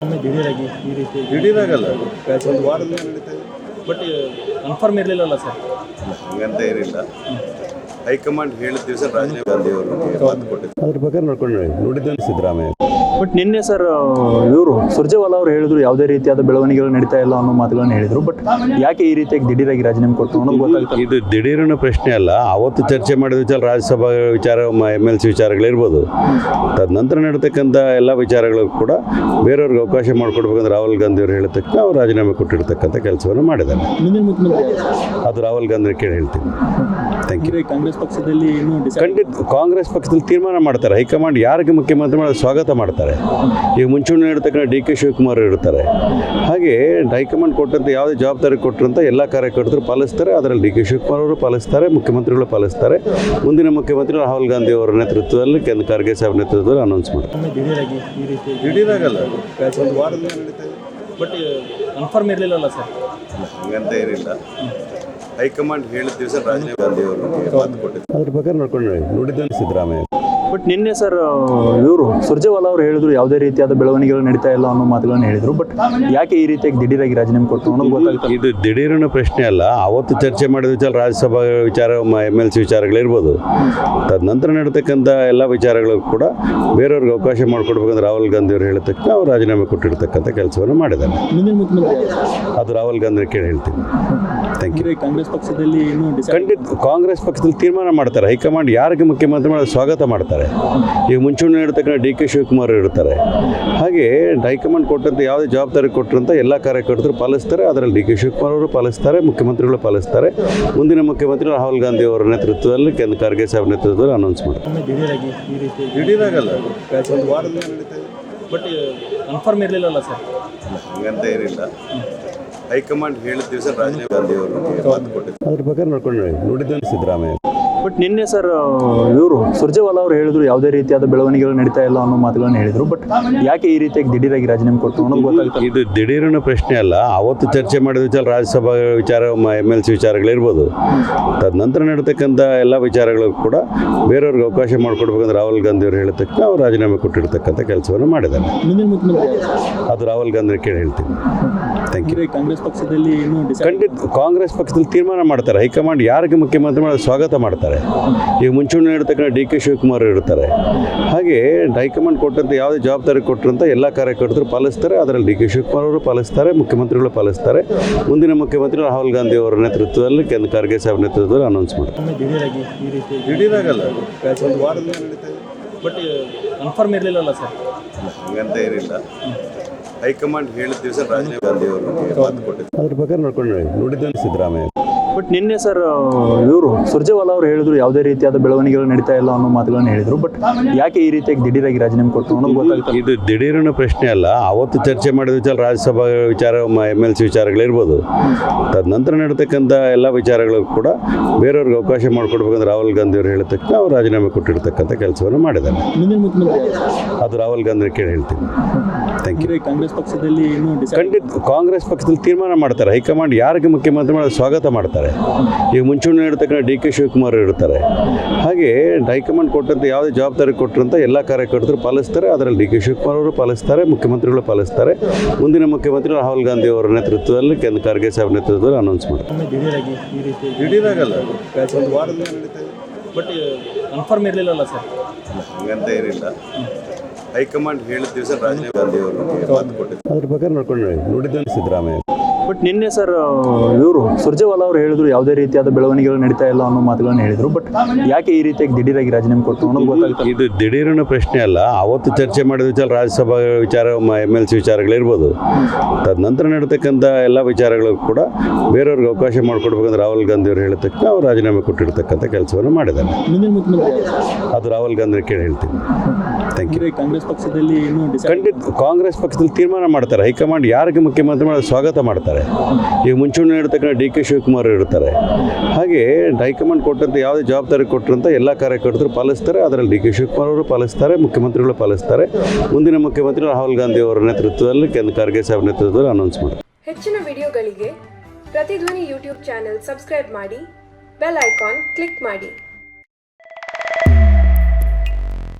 ಒಮ್ಮೆ ದಿಢೀರಾಗಿ ಈ ರೀತಿ ದಿಢೀರಾಗಲ್ಲ, ಒಂದು ವಾರದಿಂದ ನಡೀತಾ ಇದೆ. ಬಟ್ ಕನ್ಫರ್ಮ್ ಇರಲಿಲ್ಲಲ್ಲ ಸರ್. ಹಂಗಂತ ಏನಿಲ್ಲ, ಹೈಕಮಾಂಡ್ ಹೇಳಿದ ದಿವಸ ರಾಜೀವ್ ಗಾಂಧಿ ಅವರು ಮಾತು ಕೊಟ್ಟಿದ್ರು. ಅದ್ರ ಬಗ್ಗೆ ನೋಡಿದ್ದಾನೆ ಸಿದ್ದರಾಮಯ್ಯ. ಬಟ್ ನಿನ್ನೆ ಸರ್ ಇವರು ಸುರ್ಜೇವಾಲಾ ಅವರು ಹೇಳಿದ್ರು ಯಾವುದೇ ರೀತಿಯಾದ ಬೆಳವಣಿಗೆಗಳು ನಡೀತಾ ಇಲ್ಲ ಅನ್ನೋ ಮಾತುಗಳನ್ನ ಹೇಳಿದ್ರು. ಬಟ್ ಯಾಕೆ ಈ ರೀತಿಯಾಗಿ ದಿಢೀರಾಗಿ ರಾಜೀನಾಮೆ ಕೊಟ್ಟು ಅನ್ನೋದು ಗೊತ್ತಾಗ್ತದೆ. ಇದು ದಿಢೀರಿನ ಪ್ರಶ್ನೆ ಅಲ್ಲ. ಅವತ್ತು ಚರ್ಚೆ ಮಾಡಿದ ವಿಚಾರ ರಾಜ್ಯಸಭಾ ವಿಚಾರ, MLC ವಿಚಾರಗಳಿರ್ಬೋದು. ತದನಂತರ ನಡೀತಕ್ಕಂಥ ಎಲ್ಲ ವಿಚಾರಗಳು ಕೂಡ ಬೇರೆಯವ್ರಿಗೆ ಅವಕಾಶ ಮಾಡಿಕೊಡ್ಬೇಕಂದ್ರೆ ರಾಹುಲ್ ಗಾಂಧಿ ಅವರು ಹೇಳತಕ್ಕ ಅವ್ರು ರಾಜೀನಾಮೆ ಕೊಟ್ಟಿರ್ತಕ್ಕಂಥ ಕೆಲಸವನ್ನು ಮಾಡಿದ್ದಾರೆ. ಮುಂದಿನ ಮುಖ್ಯಮಂತ್ರಿ ಅದು ರಾಹುಲ್ ಗಾಂಧಿ ಕೇಳಿ ಹೇಳ್ತೀನಿ. Thank you. ಕಾಂಗ್ರೆಸ್ ಪಕ್ಷದಲ್ಲಿ ಇನ್ನೂ ಖಂಡಿತ ಕಾಂಗ್ರೆಸ್ ಪಕ್ಷದಲ್ಲಿ ತೀರ್ಮಾನ ಮಾಡ್ತಾರೆ. ಹೈಕಮಾಂಡ್ ಯಾರಿಗೆ ಮುಖ್ಯಮಂತ್ರಿ ಮಾಡೋದು ಸ್ವಾಗತ ಮಾಡ್ತಾರೆ. ಈಗ ಮುಂಚೂಣಿ ಇರ್ತಕ್ಕಂಥ DK ಶಿವಕುಮಾರ್ ಇರ್ತಾರೆ. ಹಾಗೆ ಹೈಕಮಾಂಡ್ ಕೊಟ್ಟಂತ ಯಾವುದೇ ಜವಾಬ್ದಾರಿ ಕೊಟ್ಟರಂತ ಎಲ್ಲ ಕಾರ್ಯಕರ್ತರು ಪಾಲಿಸ್ತಾರೆ. ಅದರಲ್ಲಿ DK ಶಿವಕುಮಾರ್ ಅವರು ಪಾಲಿಸ್ತಾರೆ, ಮುಖ್ಯಮಂತ್ರಿಗಳು ಪಾಲಿಸ್ತಾರೆ. ಮುಂದಿನ ಮುಖ್ಯಮಂತ್ರಿ ರಾಹುಲ್ ಗಾಂಧಿ ಅವರ ನೇತೃತ್ವದಲ್ಲಿ ಖರ್ಗೆ ಸಾಹೇಬ್ ನೇತೃತ್ವದಲ್ಲಿ ಅನೌನ್ಸ್ ಮಾಡ್ತಾರೆ. ದಿಢೀರಾಗಲ್ಲ, ಒಂದು ವಾರದಿಂದ ನಡೀತಾ ಇದೆ. ಬಟ್ ಕನ್ಫರ್ಮ್ ಇರಲಿಲ್ಲಲ್ಲ ಸರ್. ಹಂಗಂತ ಏನಿಲ್ಲ, ಹೈಕಮಾಂಡ್ ಹೇಳಿದ ದಿವಸ ರಾಜೀವ್ ಗಾಂಧಿ ಅವರು ಮಾತು ಕೊಟ್ಟಿದ್ರು. ಅದ್ರ ಬಗ್ಗೆ ನೋಡಿದ್ದಾನೆ ಸಿದ್ದರಾಮಯ್ಯ. ಬಟ್ ನಿನ್ನೆ ಸರ್ ಇವರು ಸುರ್ಜೇವಾಲಾ ಅವರು ಹೇಳಿದ್ರು ಯಾವುದೇ ರೀತಿಯಾದ ಬೆಳವಣಿಗೆಗಳು ನಡೀತಾ ಇಲ್ಲ ಅನ್ನೋ ಮಾತುಗಳನ್ನ ಹೇಳಿದ್ರು. ಬಟ್ ಯಾಕೆ ಈ ರೀತಿಯಾಗಿ ದಿಢೀರಾಗಿ ರಾಜೀನಾಮೆ ಕೊಟ್ಟು ಅನ್ನೋದು ಗೊತ್ತಾಗ್ತದೆ. ಇದು ದಿಢೀರಿನ ಪ್ರಶ್ನೆ ಅಲ್ಲ. ಅವತ್ತು ಚರ್ಚೆ ಮಾಡಿದ ವಿಚಾರ ರಾಜ್ಯಸಭಾ ವಿಚಾರ, MLC ವಿಚಾರಗಳಿರ್ಬೋದು. ತದನಂತರ ನಡೀತಕ್ಕಂಥ ಎಲ್ಲ ವಿಚಾರಗಳು ಕೂಡ ಬೇರೆಯವ್ರಿಗೆ ಅವಕಾಶ ಮಾಡಿಕೊಡ್ಬೇಕಂದ್ರೆ ರಾಹುಲ್ ಗಾಂಧಿ ಅವರು ಹೇಳತಕ್ಕ ಅವ್ರು ರಾಜೀನಾಮೆ ಕೊಟ್ಟಿರ್ತಕ್ಕಂಥ ಕೆಲಸವನ್ನು ಮಾಡಿದ್ದಾರೆ. ಮುಂದಿನ ಮುಖ್ಯಮಂತ್ರಿ ಅದು ರಾಹುಲ್ ಗಾಂಧಿ ಕೇಳಿ ಹೇಳ್ತೀನಿ. Thank you. ಕಾಂಗ್ರೆಸ್ ಪಕ್ಷದಲ್ಲಿ ಇನ್ನೂ ಖಂಡಿತ ಕಾಂಗ್ರೆಸ್ ಪಕ್ಷದಲ್ಲಿ ತೀರ್ಮಾನ ಮಾಡ್ತಾರೆ. ಹೈಕಮಾಂಡ್ ಯಾರಿಗೆ ಮುಖ್ಯಮಂತ್ರಿ ಮಾಡೋದು ಸ್ವಾಗತ ಮಾಡ್ತಾರೆ. ಈಗ ಮುಂಚೂಣಿ ಇರ್ತಕ್ಕಂಥ DK ಶಿವಕುಮಾರ್ ಇರ್ತಾರೆ. ಹಾಗೆ ಹೈಕಮಾಂಡ್ ಕೊಟ್ಟಂತ ಯಾವುದೇ ಜವಾಬ್ದಾರಿ ಕೊಟ್ಟರಂತ ಎಲ್ಲ ಕಾರ್ಯಕರ್ತರು ಪಾಲಿಸ್ತಾರೆ. ಅದರಲ್ಲಿ DK ಶಿವಕುಮಾರ್ ಅವರು ಪಾಲಿಸ್ತಾರೆ, ಮುಖ್ಯಮಂತ್ರಿಗಳು ಪಾಲಿಸ್ತಾರೆ. ಮುಂದಿನ ಮುಖ್ಯಮಂತ್ರಿ ರಾಹುಲ್ ಗಾಂಧಿ ಅವರ ನೇತೃತ್ವದಲ್ಲಿ ಖರ್ಗೆ ಸಾಹೇಬ್ ನೇತೃತ್ವದಲ್ಲಿ ಅನೌನ್ಸ್ ಮಾಡ್ತಾರೆ. ದಿಢೀರಾಗಲ್ಲ, ಒಂದು ವಾರದಿಂದ ನಡೀತಾ ಇದೆ. ಬಟ್ ಕನ್ಫರ್ಮ್ ಇರಲಿಲ್ಲಲ್ಲ ಸರ್. ಹಂಗಂತ ಏನಿಲ್ಲ, ಹೈಕಮಾಂಡ್ ಹೇಳಿದ ದಿವಸ ರಾಜೀವ್ ಗಾಂಧಿ ಅವರು ಮಾತು ಕೊಟ್ಟಿದ್ರು. ಅದ್ರ ಬಗ್ಗೆ ನೋಡಿದ್ದಾನೆ ಸಿದ್ದರಾಮಯ್ಯ. ಬಟ್ ನಿನ್ನೆ ಸರ್ ಇವರು ಸುರ್ಜೇವಾಲಾ ಅವರು ಹೇಳಿದ್ರು ಯಾವುದೇ ರೀತಿಯಾದ ಬೆಳವಣಿಗೆಗಳು ನಡೀತಾ ಇಲ್ಲ ಅನ್ನೋ ಮಾತುಗಳನ್ನ ಹೇಳಿದ್ರು. ಬಟ್ ಯಾಕೆ ಈ ರೀತಿಯಾಗಿ ದಿಢೀರಾಗಿ ರಾಜೀನಾಮೆ ಕೊಟ್ಟು ಅನ್ನೋದು ಗೊತ್ತಾಗ್ತದೆ. ಇದು ದಿಢೀರಿನ ಪ್ರಶ್ನೆ ಅಲ್ಲ. ಅವತ್ತು ಚರ್ಚೆ ಮಾಡಿದ ವಿಚಾರ ರಾಜ್ಯಸಭಾ ವಿಚಾರ, MLC ವಿಚಾರಗಳಿರ್ಬೋದು. ತದನಂತರ ನಡೀತಕ್ಕಂಥ ಎಲ್ಲ ವಿಚಾರಗಳು ಕೂಡ ಬೇರೆಯವ್ರಿಗೆ ಅವಕಾಶ ಮಾಡಿಕೊಡ್ಬೇಕಂದ್ರೆ ರಾಹುಲ್ ಗಾಂಧಿ ಅವರು ಹೇಳತಕ್ಕ ಅವ್ರು ರಾಜೀನಾಮೆ ಕೊಟ್ಟಿರ್ತಕ್ಕಂಥ ಕೆಲಸವನ್ನು ಮಾಡಿದ್ದಾರೆ. ಮುಂದಿನ ಮುಖ್ಯಮಂತ್ರಿ ಅದು ರಾಹುಲ್ ಗಾಂಧಿ ಕೇಳಿ ಹೇಳ್ತೀನಿ. Thank you. ಕಾಂಗ್ರೆಸ್ ಪಕ್ಷದಲ್ಲಿ ಇನ್ನೂ ಖಂಡಿತ ಕಾಂಗ್ರೆಸ್ ಪಕ್ಷದಲ್ಲಿ ತೀರ್ಮಾನ ಮಾಡ್ತಾರೆ. ಹೈಕಮಾಂಡ್ ಯಾರಿಗೆ ಮುಖ್ಯಮಂತ್ರಿ ಮಾಡೋದು ಸ್ವಾಗತ ಮಾಡ್ತಾರೆ. ಈಗ ಮುಂಚೂಣಿ ಇರ್ತಕ್ಕಂಥ DK ಶಿವಕುಮಾರ್ ಇರ್ತಾರೆ. ಹಾಗೆ ಹೈಕಮಾಂಡ್ ಕೊಟ್ಟಂತ ಯಾವುದೇ ಜವಾಬ್ದಾರಿ ಕೊಟ್ಟರಂತ ಎಲ್ಲ ಕಾರ್ಯಕರ್ತರು ಪಾಲಿಸ್ತಾರೆ. ಅದರಲ್ಲಿ DK ಶಿವಕುಮಾರ್ ಅವರು ಪಾಲಿಸ್ತಾರೆ, ಮುಖ್ಯಮಂತ್ರಿಗಳು ಪಾಲಿಸ್ತಾರೆ. ಮುಂದಿನ ಮುಖ್ಯಮಂತ್ರಿ ರಾಹುಲ್ ಗಾಂಧಿ ಅವರ ನೇತೃತ್ವದಲ್ಲಿ ಖರ್ಗೆ ಸಾಹೇಬ್ ನೇತೃತ್ವದಲ್ಲಿ ಅನೌನ್ಸ್ ಮಾಡ್ತಾರೆ. ದಿಢೀರಾಗಲ್ಲ, ಒಂದು ವಾರದಿಂದ ನಡೀತಾ ಇದೆ. ಬಟ್ ಕನ್ಫರ್ಮ್ ಇರಲಿಲ್ಲಲ್ಲ ಸರ್. ಹಂಗಂತ ಏನಿಲ್ಲ, ಹೈಕಮಾಂಡ್ ಹೇಳಿದ ದಿವಸ ರಾಜೀವ್ ಗಾಂಧಿ ಅವರು ಮಾತು ಕೊಟ್ಟಿದ್ರು. ಅದ್ರ ಬಗ್ಗೆ ನೋಡಿದ್ದಾನೆ ಸಿದ್ದರಾಮಯ್ಯ. ಬಟ್ ನಿನ್ನೆ ಸರ್ ಇವರು ಸುರ್ಜೇವಾಲಾ ಅವರು ಹೇಳಿದ್ರು ಯಾವುದೇ ರೀತಿಯಾದ ಬೆಳವಣಿಗೆಗಳು ನಡೀತಾ ಇಲ್ಲ ಅನ್ನೋ ಮಾತುಗಳನ್ನ ಹೇಳಿದ್ರು. ಬಟ್ ಯಾಕೆ ಈ ರೀತಿಯಾಗಿ ದಿಢೀರಾಗಿ ರಾಜೀನಾಮೆ ಕೊಟ್ಟು ಅನ್ನೋದು ಗೊತ್ತಾಗ್ತದೆ. ಇದು ದಿಢೀರಿನ ಪ್ರಶ್ನೆ ಅಲ್ಲ. ಅವತ್ತು ಚರ್ಚೆ ಮಾಡಿದ ವಿಚಾರ ರಾಜ್ಯಸಭಾ ವಿಚಾರ, MLC ವಿಚಾರಗಳಿರ್ಬೋದು. ತದನಂತರ ನಡೀತಕ್ಕಂಥ ಎಲ್ಲ ವಿಚಾರಗಳು ಕೂಡ ಬೇರೆಯವ್ರಿಗೆ ಅವಕಾಶ ಮಾಡಿಕೊಡ್ಬೇಕಂದ್ರೆ ರಾಹುಲ್ ಗಾಂಧಿ ಅವರು ಹೇಳತಕ್ಕ ಅವ್ರು ರಾಜೀನಾಮೆ ಕೊಟ್ಟಿರ್ತಕ್ಕಂಥ ಕೆಲಸವನ್ನು ಮಾಡಿದ್ದಾರೆ. ಮುಂದಿನ ಮುಖ್ಯಮಂತ್ರಿ ಅದು ರಾಹುಲ್ ಗಾಂಧಿ ಕೇಳಿ ಹೇಳ್ತೀನಿ. Thank you. ಕಾಂಗ್ರೆಸ್ ಪಕ್ಷದಲ್ಲಿ ಇನ್ನೂ ಖಂಡಿತ ಕಾಂಗ್ರೆಸ್ ಪಕ್ಷದಲ್ಲಿ ತೀರ್ಮಾನ ಮಾಡ್ತಾರೆ. ಹೈಕಮಾಂಡ್ ಯಾರಿಗೆ ಮುಖ್ಯಮಂತ್ರಿ ಮಾಡೋದು ಸ್ವಾಗತ ಮಾಡ್ತಾರೆ. ಈಗ ಮುಂಚೂಣಿ ಇರ್ತಕ್ಕಂಥ DK ಶಿವಕುಮಾರ್ ಇರ್ತಾರೆ. ಹಾಗೆ ಹೈಕಮಾಂಡ್ ಕೊಟ್ಟಂತ ಯಾವುದೇ ಜವಾಬ್ದಾರಿ ಕೊಟ್ಟರಂತ ಎಲ್ಲ ಕಾರ್ಯಕರ್ತರು ಪಾಲಿಸ್ತಾರೆ. ಅದರಲ್ಲಿ DK ಶಿವಕುಮಾರ್ ಅವರು ಪಾಲಿಸ್ತಾರೆ, ಮುಖ್ಯಮಂತ್ರಿಗಳು ಪಾಲಿಸ್ತಾರೆ. ಮುಂದಿನ ಮುಖ್ಯಮಂತ್ರಿ ರಾಹುಲ್ ಗಾಂಧಿ ಅವರ ನೇತೃತ್ವದಲ್ಲಿ ಖರ್ಗೆ ಸಾಹೇಬ್ ನೇತೃತ್ವದಲ್ಲಿ ಅನೌನ್ಸ್ ಮಾಡ್ತಾರೆ. ದಿಢೀರಾಗಲ್ಲ, ಒಂದು ವಾರದಿಂದ ನಡೀತಾ ಇದೆ. ಬಟ್ ಕನ್ಫರ್ಮ್ ಇರಲಿಲ್ಲಲ್ಲ ಸರ್. ಹಂಗಂತ ಏನಿಲ್ಲ, ಹೈಕಮಾಂಡ್ ಹೇಳಿದ ದಿವಸ ರಾಜೀವ್ ಗಾಂಧಿ ಅವರು ಮಾತು ಕೊಟ್ಟಿದ್ರು. ಅದ್ರ ಬಗ್ಗೆ ನೋಡಿದ್ದಾನೆ ಸಿದ್ದರಾಮಯ್ಯ. ಬಟ್ ನಿನ್ನೆ ಸರ್ ಇವರು ಸುರ್ಜೇವಾಲಾ ಅವರು ಹೇಳಿದ್ರು ಯಾವುದೇ ರೀತಿಯಾದ ಬೆಳವಣಿಗೆಗಳು ನಡೀತಾ ಇಲ್ಲ ಅನ್ನೋ ಮಾತುಗಳನ್ನ ಹೇಳಿದ್ರು. ಬಟ್ ಯಾಕೆ ಈ ರೀತಿಯಾಗಿ ದಿಢೀರಾಗಿ ರಾಜೀನಾಮೆ ಕೊಟ್ಟು ಅನ್ನೋದು ಗೊತ್ತಾಗ್ತದೆ. ಇದು ದಿಢೀರಿನ ಪ್ರಶ್ನೆ ಅಲ್ಲ. ಅವತ್ತು ಚರ್ಚೆ ಮಾಡಿದ ವಿಚಾರ ರಾಜ್ಯಸಭಾ ವಿಚಾರ, MLC ವಿಚಾರಗಳಿರ್ಬೋದು. ತದನಂತರ ನಡೀತಕ್ಕಂಥ ಎಲ್ಲ ವಿಚಾರಗಳು ಕೂಡ ಬೇರೆಯವ್ರಿಗೆ ಅವಕಾಶ ಮಾಡಿಕೊಡ್ಬೇಕಂದ್ರೆ ರಾಹುಲ್ ಗಾಂಧಿ ಅವರು ಹೇಳತಕ್ಕ ಅವ್ರು ರಾಜೀನಾಮೆ ಕೊಟ್ಟಿರ್ತಕ್ಕಂಥ ಕೆಲಸವನ್ನು ಮಾಡಿದ್ದಾರೆ. ಮುಂದಿನ ಮುಖ್ಯಮಂತ್ರಿ ಅದು ರಾಹುಲ್ ಗಾಂಧಿ ಕೇಳಿ ಹೇಳ್ತೀನಿ. Thank you. ಕಾಂಗ್ರೆಸ್ ಪಕ್ಷದಲ್ಲಿ ಇನ್ನೂ ಖಂಡಿತ ಕಾಂಗ್ರೆಸ್ ಪಕ್ಷದಲ್ಲಿ ತೀರ್ಮಾನ ಮಾಡ್ತಾರೆ. ಹೈಕಮಾಂಡ್ ಯಾರಿಗೆ ಮುಖ್ಯಮಂತ್ರಿ ಮಾಡೋದು ಸ್ವಾಗತ ಮಾಡ್ತಾರೆ. ಈಗ ಮುಂಚೂಣಿ ಇರ್ತಕ್ಕಂಥ DK ಶಿವಕುಮಾರ್ ಇರ್ತಾರೆ. ಹಾಗೆ ಹೈಕಮಾಂಡ್ ಕೊಟ್ಟಂತ ಯಾವುದೇ ಜವಾಬ್ದಾರಿ ಕೊಟ್ಟರಂತ ಎಲ್ಲ ಕಾರ್ಯಕರ್ತರು ಪಾಲಿಸ್ತಾರೆ. ಅದರಲ್ಲಿ DK ಶಿವಕುಮಾರ್ ಅವರು ಪಾಲಿಸ್ತಾರೆ, ಮುಖ್ಯಮಂತ್ರಿಗಳು ಪಾಲಿಸ್ತಾರೆ. ಮುಂದಿನ ಮುಖ್ಯಮಂತ್ರಿ ರಾಹುಲ್ ಗಾಂಧಿ ಅವರ ನೇತೃತ್ವದಲ್ಲಿ ಖರ್ಗೆ ಸಾಹೇಬ್ ನೇತೃತ್ವದಲ್ಲಿ ಅನೌನ್ಸ್ ಮಾಡ್ತಾರೆ. ಹೆಚ್ಚಿನ ವಿಡಿಯೋಗಳಿಗೆ ಪ್ರತಿಧ್ವನಿ ಯೂಟ್ಯೂಬ್ ಚಾನೆಲ್ ಸಬ್ಸ್ಕ್ರೈಬ್ ಮಾಡಿ, ಬೆಲ್ ಐಕಾನ್ ಕ್ಲಿಕ್ ಮಾಡಿ.